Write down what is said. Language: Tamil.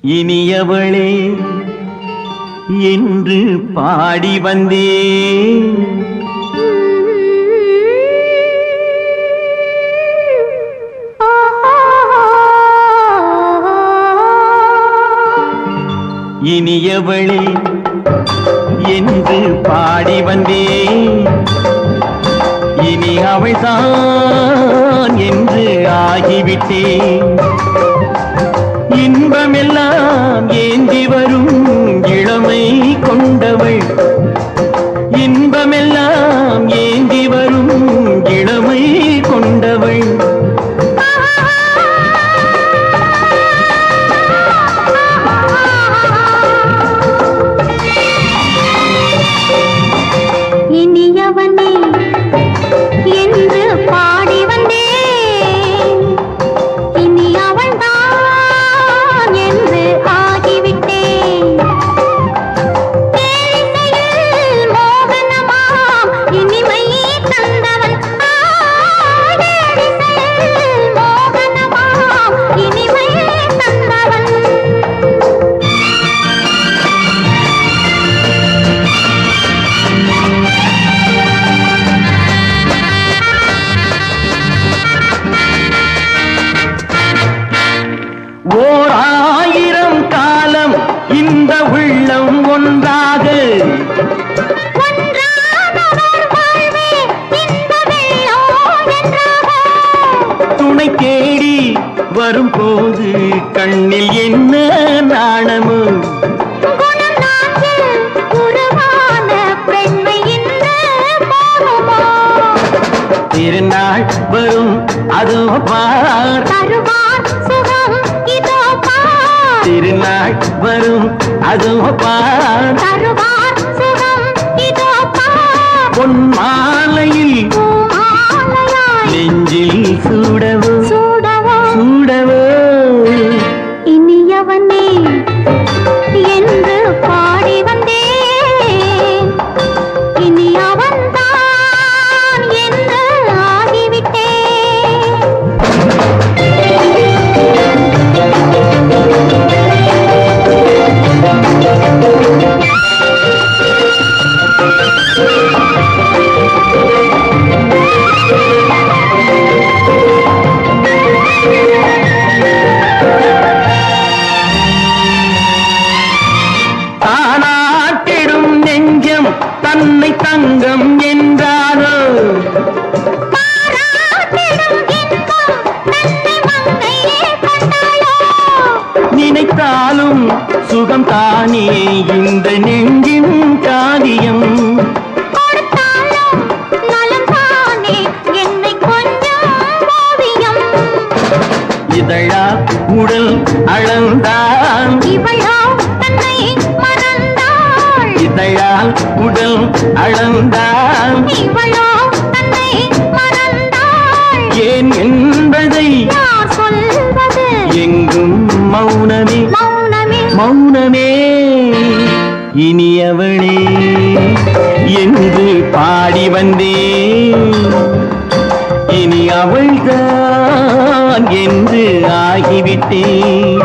இனியவளே என்று பாடி வந்தே இனியவளே என்று பாடி வந்தே இனி அவள்தான் என்று ஆகிவிட்டே இன்பமெல்லாம் ஏந்தி வரும் இளமை கொண்டவள் இன்பமெல்லாம் ஏந்தி வரும் இளமை கொண்டவள் இனியவனே என்று பாடி வந்தேன் இனி அவள்தான் என்று ஆகிவிட்டேன் தேனிசையில் மோகனமாம் இனிமை தந்தவன் தேனிசையில் மோகனமாம் இனிமை தந்தவன் ஓர் ஆயிரம் காலம் இந்த உள்ளம் ஒன்றாக துணை தேடி வரும்போது கண்ணில் என்ன நாணமோ திருநாள் வரும் அதோ பார் திருநாள் வரும் அதோ பார் பொன் மாலையில் நெஞ்சில் சூடவோ சூடவோ இனியவனே என்று பாடி வந்தேன் இனி அவன்தான் என்று ஆகிவிட்டேன் தானாட்டிடும் நெஞ்சம் தன்னை தங்கம் என்றாரோ நினைத்தாலும் சுகம் தானே இந்த நெஞ்சின் காரியம் இதழா உடல் அளந்தான் இதழால் உடல் அளந்தான் ஏன் என்பதை எங்கும் மௌனமே மௌனமே இனியவளே என்று பாடி வந்தே இனி அவள்தான் என்று ஆகிவிட்டேன்